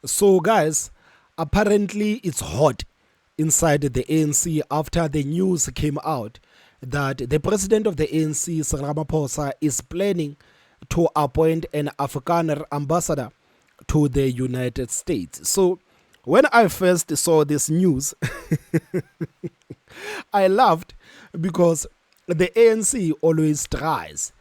So, guys, apparently it's hot inside the ANC after the news came out that the president of the ANC, Cyril Ramaphosa, is planning to appoint an Afrikaner ambassador to the United States. So, when I first saw this news, I laughed because the ANC always tries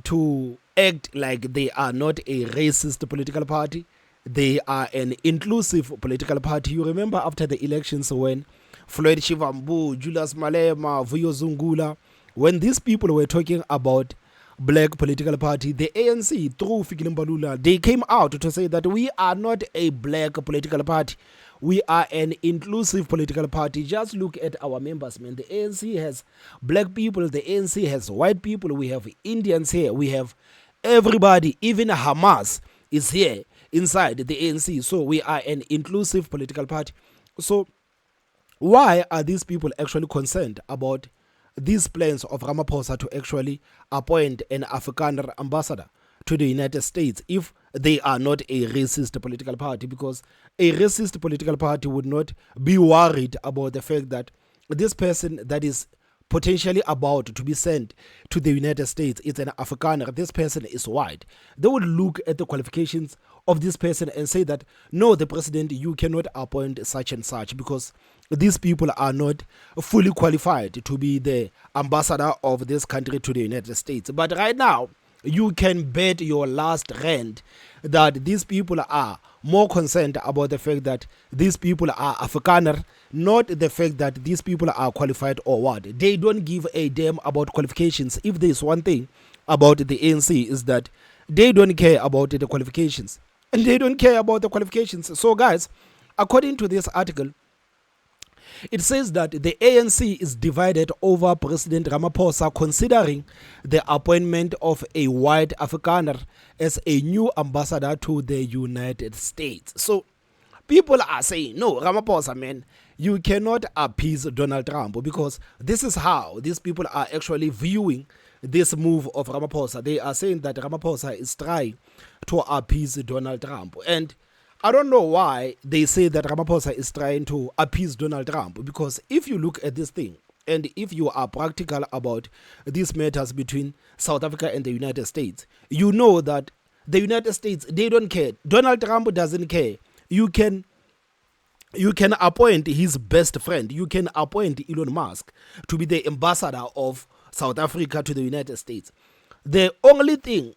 to act like they are not a racist political party. They are an inclusive political party. You remember after the elections when Floyd Shivambu, Julius Malema, Vuyo Zungula, when these people were talking about black political party, the ANC, through Fikile Mbalula, they came out to say that we are not a black political party. We are an inclusive political party. Just look at our members, man. The ANC has black people, the ANC has white people, we have Indians here, we have everybody, even Hamas is here inside the ANC. So we are an inclusive political party. So why are these people actually concerned about these plans of Ramaphosa to actually appoint an Afrikaner ambassador to the United States if they are not a racist political party? Because a racist political party would not be worried about the fact that this person that is potentially about to be sent to the United States is an Afrikaner, this person is white. They would look at the qualifications of this person and say that, no, the president, you cannot appoint such and such because these people are not fully qualified to be the ambassador of this country to the United States. But right now, you can bet your last rand that these people are more concerned about the fact that these people are Afrikaner, not the fact that these people are qualified or what. They don't give a damn about qualifications. If there's one thing about the ANC is that they don't care about the qualifications. And they don't care about the qualifications. So guys, according to this article, it says that the ANC is divided over President Ramaphosa considering the appointment of a white Afrikaner as a new ambassador to the United States. So people are saying, no, Ramaphosa, man, you cannot appease Donald Trump, because this is how these people are actually viewing this move of Ramaphosa. They are saying that Ramaphosa is trying to appease Donald Trump. And I don't know why they say that Ramaphosa is trying to appease Donald Trump, because if you look at this thing and if you are practical about these matters between South Africa and the United States, you know that the United States, they don't care. Donald Trump doesn't care. You can appoint his best friend. You can appoint Elon Musk to be the ambassador of South Africa to the United States. The only thing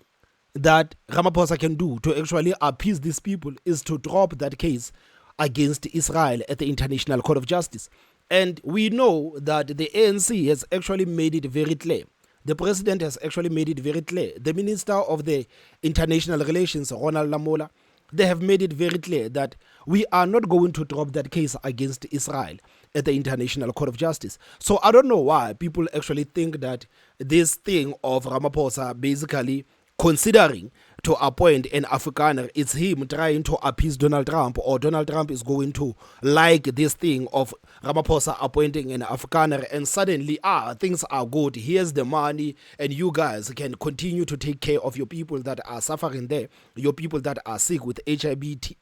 that Ramaphosa can do to actually appease these people is to drop that case against Israel at the International Court of Justice. And we know that the ANC has actually made it very clear. The president has actually made it very clear. The Minister of the International Relations, Ronald Lamola, they have made it very clear that we are not going to drop that case against Israel at the International Court of Justice. So I don't know why people actually think that this thing of Ramaphosa basically considering to appoint an Afrikaner, it's him trying to appease Donald Trump, or Donald Trump is going to like this thing of Ramaphosa appointing an Afrikaner, and suddenly, things are good, here's the money, and you guys can continue to take care of your people that are suffering there, your people that are sick with HIV,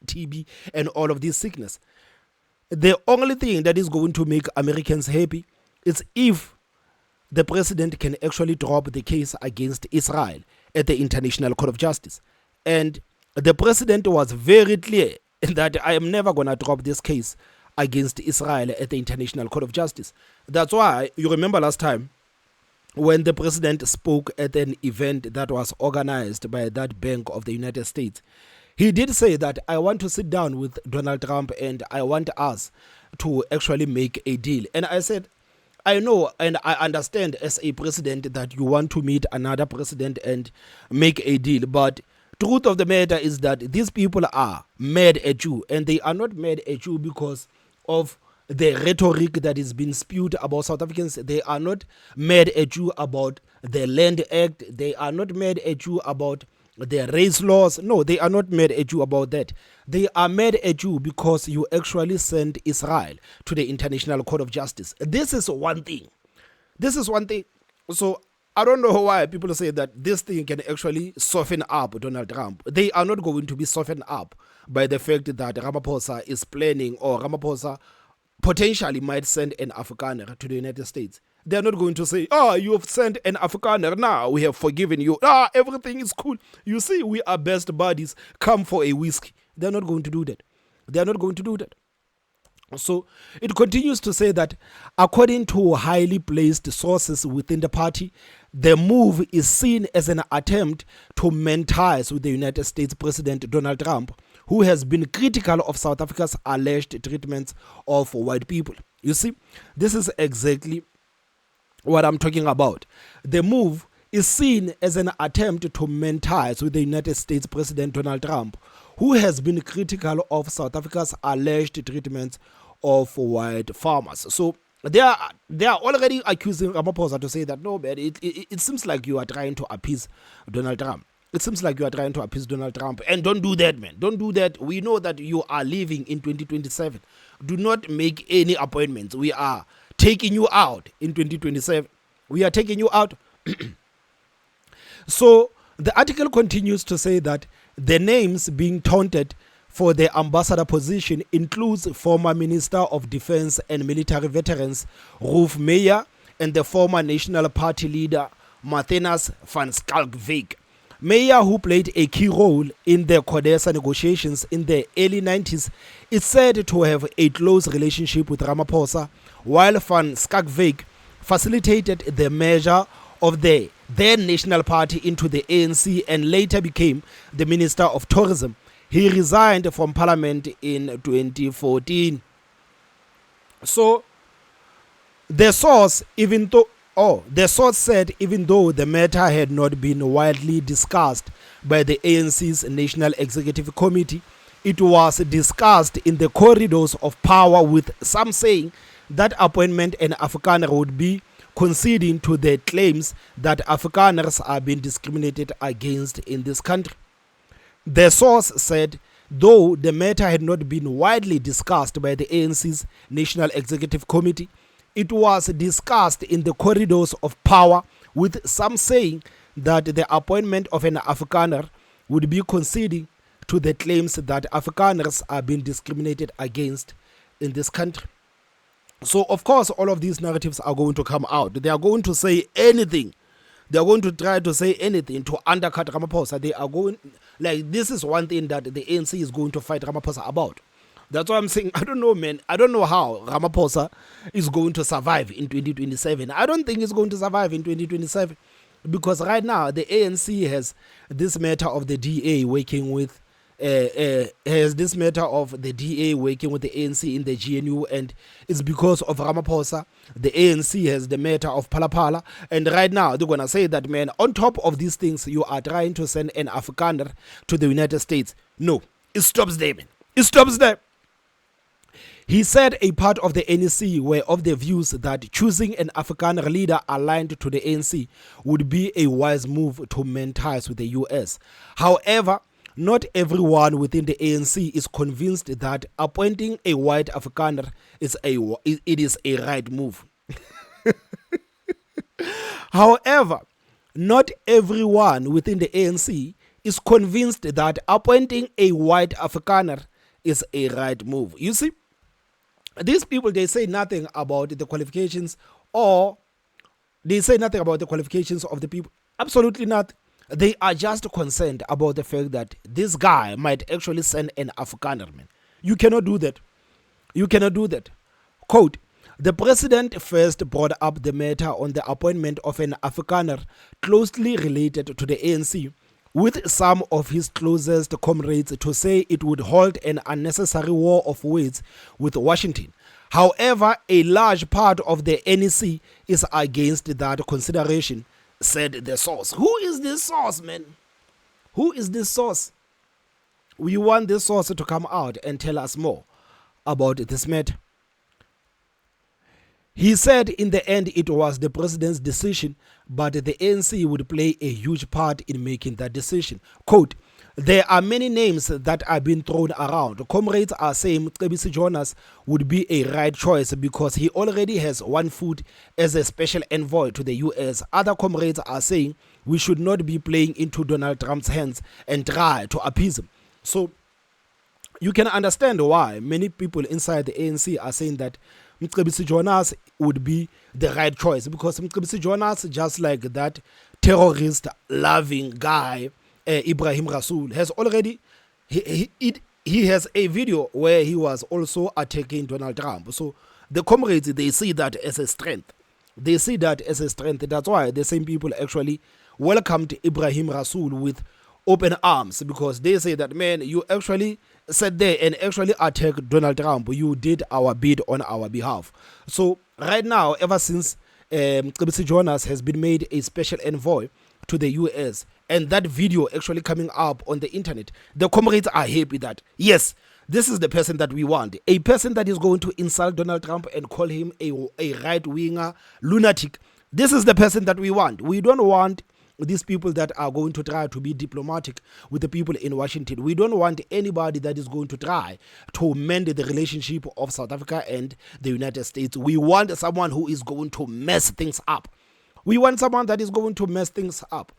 TB, and all of this sickness. The only thing that is going to make Americans happy is if the president can actually drop the case against Israel at the International Court of Justice. And the president was very clear that I am never going to drop this case against Israel at the International Court of Justice. That's why, you remember last time, when the president spoke at an event that was organized by that Bank of the United States, he did say that I want to sit down with Donald Trump and I want us to actually make a deal. And I said, I know and I understand as a president that you want to meet another president and make a deal, but truth of the matter is that these people are mad at you, and they are not mad at you because of the rhetoric that is being spewed about South Africans. They are not mad at you about the Land Act. They are not mad at you about the race laws. No, they are not mad at you about that. They are mad at you because you actually sent Israel to the International Court of Justice. This is one thing. So I don't know why people say that this thing can actually soften up Donald Trump. They are not going to be softened up by the fact that Ramaphosa is planning, or Ramaphosa potentially might send an Afrikaner to the United States. They're not going to say, you have sent an Afrikaner, now we have forgiven you. Everything is cool. You see, we are best buddies. Come for a whiskey. They're not going to do that. They're not going to do that. So it continues to say that according to highly placed sources within the party, the move is seen as an attempt to mend ties with the United States President Donald Trump, who has been critical of South Africa's alleged treatment of white people. You see, this is exactly what I'm talking about. The move is seen as an attempt to mend ties with the United States President Donald Trump, who has been critical of South Africa's alleged treatment of white farmers. So they are already accusing Ramaphosa to say that, no, man, it seems like you are trying to appease Donald Trump. It seems like you are trying to appease Donald Trump. And don't do that, man. Don't do that. We know that you are leaving in 2027. Do not make any appointments. We are taking you out in 2027. We are taking you out. So the article continues to say that the names being taunted for the ambassador position includes former Minister of Defense and Military Veterans Ruth Meyer and the former National Party leader Marthinus van Schalkwyk. Meyer, who played a key role in the CODESA negotiations in the early 90s, is said to have a close relationship with Ramaphosa, while van Schalkwyk facilitated the merger of the then National Party into the ANC and later became the Minister of Tourism. He resigned from Parliament in 2014. So the source said even though the matter had not been widely discussed by the ANC's National Executive Committee, it was discussed in the corridors of power, with some saying that appointment an Afrikaner would be conceding to the claims that Afrikaners are being discriminated against in this country. The source said, though the matter had not been widely discussed by the ANC's National Executive Committee, it was discussed in the corridors of power, with some saying that the appointment of an Afrikaner would be conceding to the claims that Afrikaners are being discriminated against in this country. So, of course, all of these narratives are going to come out. They are going to say anything. They are going to try to say anything to undercut Ramaphosa. They are going, like, this is one thing that the ANC is going to fight Ramaphosa about. That's why I'm saying, I don't know, man. I don't know how Ramaphosa is going to survive in 2027. I don't think he's going to survive in 2027. Because right now, the ANC has this matter of the DA working with the ANC in the GNU, and it's because of Ramaphosa. The ANC has the matter of Palapala, and right now they're gonna say that, man, on top of these things, you are trying to send an Afrikaner to the United States. No, it stops there, man. It stops there. He said a part of the NEC were of the views that choosing an Afrikaner leader aligned to the ANC would be a wise move to mend ties with the US. However, not everyone within the ANC is convinced that appointing a white Afrikaner is a right move. However, not everyone within the ANC is convinced that appointing a white Afrikaner is a right move. You see, these people, they say nothing about the qualifications, or they say nothing about the qualifications of the people. Absolutely not. They are just concerned about the fact that this guy might actually send an Afrikaner, man. You cannot do that. You cannot do that. Quote, the president first brought up the matter on the appointment of an Afrikaner closely related to the ANC, with some of his closest comrades to say it would hold an unnecessary war of words with Washington. However, a large part of the NEC is against that consideration, said the source. Who is this source, man? Who is this source? We want this source to come out and tell us more about this matter. He said in the end it was the president's decision, but the ANC would play a huge part in making that decision. Quote, there are many names that are being thrown around. Comrades are saying Cebisi Jonas would be a right choice because he already has one foot as a special envoy to the US. Other comrades are saying we should not be playing into Donald Trump's hands and try to appease him. So you can understand why many people inside the ANC are saying that Mcebisi Jonas would be the right choice, because Mcebisi Jonas, just like that terrorist loving guy Ibrahim Rasool, has already he has a video where he was also attacking Donald Trump. So the comrades, they see that as a strength. They see that as a strength. That's why the same people actually welcomed Ibrahim Rasool with open arms, because they say that, man, you actually sat there and actually attacked Donald Trump. You did our bid on our behalf. So right now, ever since Cyril Jonas has been made a special envoy to the US, and that video actually coming up on the internet, the comrades are happy that, yes, this is the person that we want. A person that is going to insult Donald Trump and call him a right-winger lunatic. This is the person that we want. We don't want these people that are going to try to be diplomatic with the people in Washington. We don't want anybody that is going to try to mend the relationship of South Africa and the United States. We want someone who is going to mess things up. We want someone that is going to mess things up.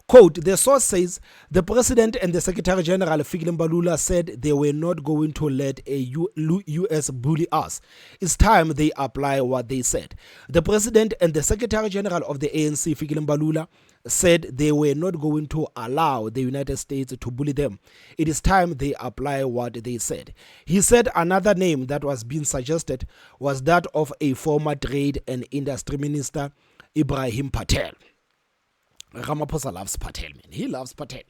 Quote, the source says, the president and the secretary general, Fikile Mbalula, said they were not going to let a U.S. bully us. It's time they apply what they said. The president and the secretary general of the ANC, Fikile Mbalula, said they were not going to allow the United States to bully them. It is time they apply what they said. He said another name that was being suggested was that of a former trade and industry minister, Ibrahim Patel. Ramaphosa loves Patel, man. He loves Patel.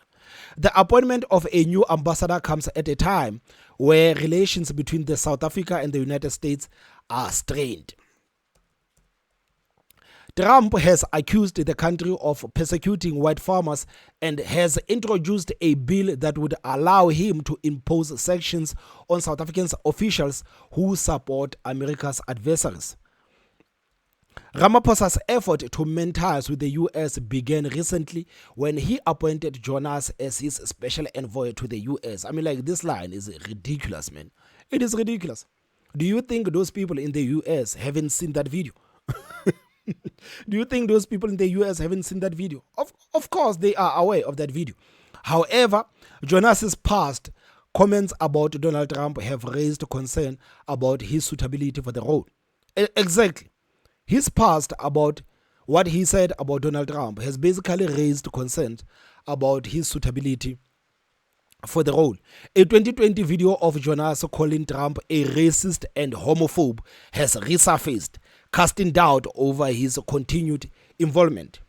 The appointment of a new ambassador comes at a time where relations between the South Africa and the United States are strained. Trump has accused the country of persecuting white farmers and has introduced a bill that would allow him to impose sanctions on South African officials who support America's adversaries. Ramaphosa's effort to mend ties with the US began recently when he appointed Jonas as his special envoy to the US. I mean, like, this line is ridiculous, man. It is ridiculous. Do you think those people in the US haven't seen that video? Do you think those people in the US haven't seen that video? Of course, they are aware of that video. However, Jonas's past comments about Donald Trump have raised concern about his suitability for the role. Exactly. His past about what he said about Donald Trump has basically raised concerns about his suitability for the role. A 2020 video of Jonas calling Trump a racist and homophobe has resurfaced, casting doubt over his continued involvement.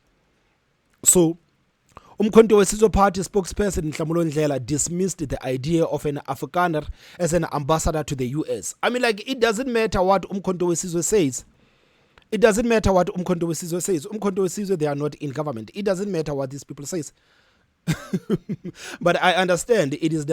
So, Umkhonto weSizwe Party spokesperson Nhlanhla Ndlela dismissed the idea of an Afrikaner as an ambassador to the US. I mean, like, it doesn't matter what Umkhonto weSizwe says. It doesn't matter what Umkhonto weSizwe says. Umkhonto weSizwe, they are not in government. It doesn't matter what these people say. But I understand it is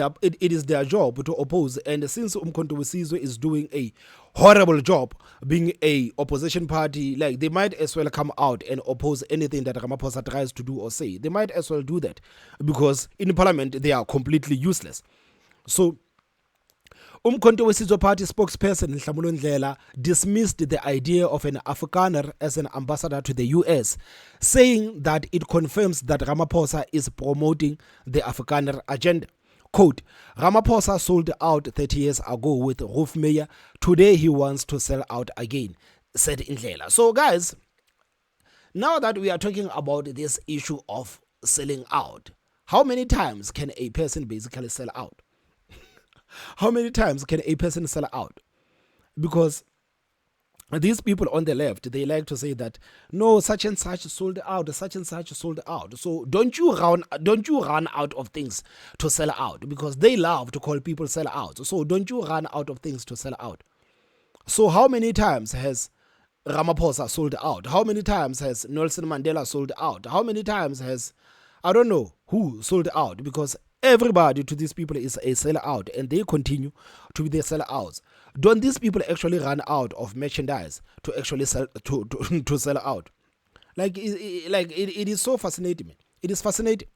their job to oppose. And since Umkhonto weSizwe is doing a horrible job being a opposition party, like, they might as well come out and oppose anything that Ramaphosa tries to do or say. They might as well do that, because in parliament they are completely useless. So Umkhonto weSizwe Party spokesperson Nhlanhla Ndlela dismissed the idea of an Afrikaner as an ambassador to the US, saying that it confirms that Ramaphosa is promoting the Afrikaner agenda. Quote, Ramaphosa sold out 30 years ago with Hofmeyer. Today he wants to sell out again, said Ndlela. So guys, now that we are talking about this issue of selling out, how many times can a person basically sell out? How many times can a person sell out? Because these people on the left, they like to say that, no, such and such sold out, such and such sold out. So don't you run out of things to sell out, because they love to call people sell out. So don't you run out of things to sell out. So how many times has Ramaphosa sold out? How many times has Nelson Mandela sold out? How many times has, I don't know who sold out? Because everybody to these people is a seller out, and they continue to be the seller outs. Don't these people actually run out of merchandise to actually sell to sell out? Like, it is so fascinating. It is fascinating.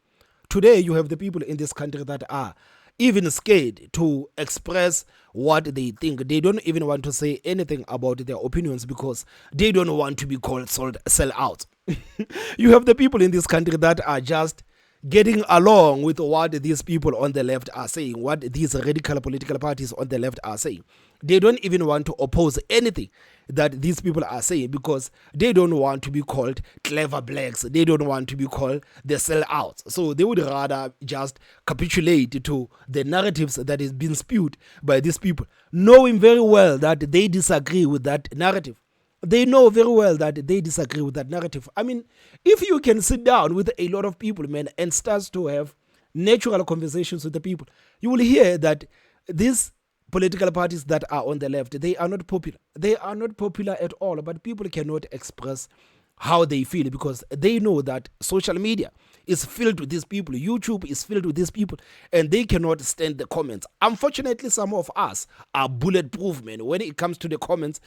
Today you have the people in this country that are even scared to express what they think. They don't even want to say anything about their opinions because they don't want to be called sell out. You have the people in this country that are just getting along with what these people on the left are saying, what these radical political parties on the left are saying. They don't even want to oppose anything that these people are saying because they don't want to be called clever blacks. They don't want to be called the sellouts. So they would rather just capitulate to the narratives that is being spewed by these people, knowing very well that they disagree with that narrative. They know very well that they disagree with that narrative. I mean, if you can sit down with a lot of people, man, and start to have natural conversations with the people, you will hear that these political parties that are on the left, they are not popular. They are not popular at all, but people cannot express how they feel because they know that social media is filled with these people. YouTube is filled with these people and they cannot stand the comments. Unfortunately, some of us are bulletproof, man. When it comes to the comments,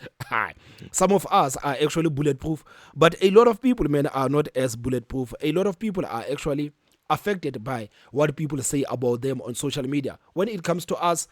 some of us are actually bulletproof, but a lot of people, man, are not as bulletproof. A lot of people are actually affected by what people say about them on social media. When it comes to us,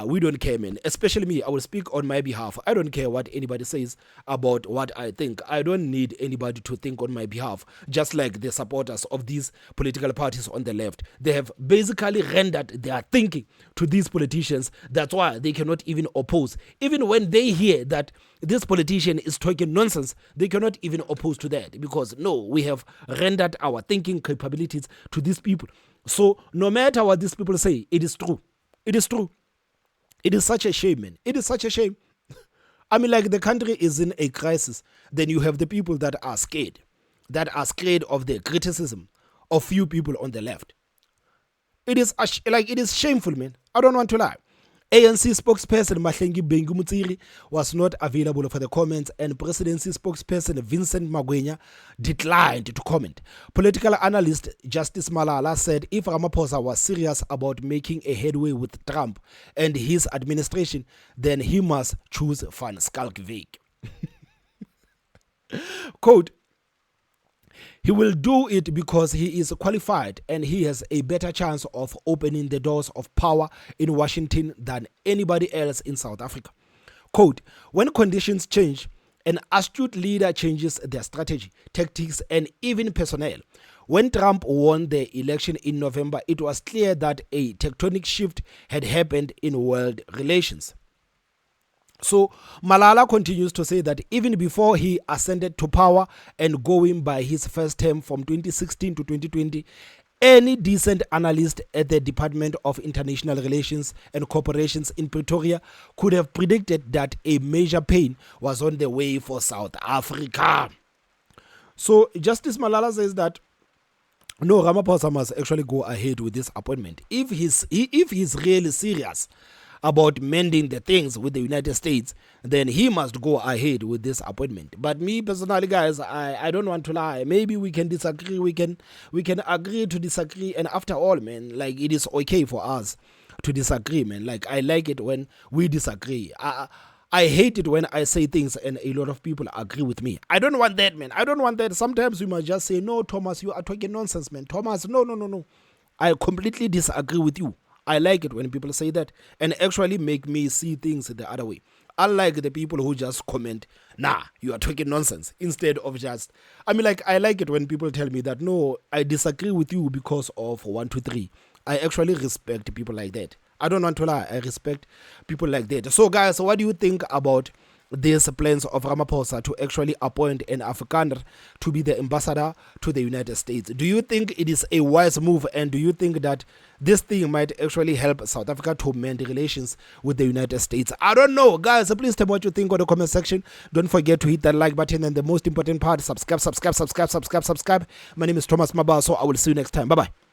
we don't care, man. Especially me, I will speak on my behalf. I don't care what anybody says about what I think. I don't need anybody to think on my behalf. Just like the supporters of these political parties on the left, they have basically rendered their thinking to these politicians. That's why they cannot even oppose. Even when they hear that this politician is talking nonsense, they cannot even oppose to that because no, we have rendered our thinking capabilities to these people. So no matter what these people say, it is true. It is true. It is such a shame, man. It is such a shame. I mean, like the country is in a crisis. Then you have the people that are scared of the criticism of few people on the left. It is it is shameful, man. I don't want to lie. ANC spokesperson Mahlengi Bengu Mutsiri was not available for the comments, and presidency spokesperson Vincent Magwenya declined to comment. Political analyst Justice Malala said if Ramaphosa was serious about making a headway with Trump and his administration, then he must choose Van Schalkwyk. Quote, he will do it because he is qualified and he has a better chance of opening the doors of power in Washington than anybody else in South Africa. Quote, when conditions change, an astute leader changes their strategy, tactics, and even personnel. When Trump won the election in November, it was clear that a tectonic shift had happened in world relations. So Malala continues to say that even before he ascended to power and going by his first term from 2016 to 2020, any decent analyst at the Department of International Relations and Corporations in Pretoria could have predicted that a major pain was on the way for South Africa. So Justice Malala says that no, Ramaphosa must actually go ahead with this appointment. If he's really serious about mending the things with the United States, then he must go ahead with this appointment. But me personally, guys, I don't want to lie. Maybe we can disagree. We can agree to disagree. And after all, man, like it is okay for us to disagree, man. Like I like it when we disagree. I hate it when I say things and a lot of people agree with me. I don't want that, man. I don't want that. Sometimes we must just say, no, Thomas, you are talking nonsense, man. Thomas, no. I completely disagree with you. I like it when people say that and actually make me see things the other way. Unlike the people who just comment, nah, you are talking nonsense, instead of just, I like it when people tell me that, no, I disagree with you because of 1, 2, 3. I actually respect people like that. I don't want to lie. I respect people like that. So, guys, what do you think about these plans of Ramaphosa to actually appoint an Afrikaner to be the ambassador to the United States? Do you think it is a wise move, and do you think that this thing might actually help South Africa to mend relations with the United States? I don't know, guys. Please tell me what you think on the comment section. Don't forget to hit that like button, and the most important part, subscribe. My name is Thomas Mabaso. I will see you next time. Bye-bye.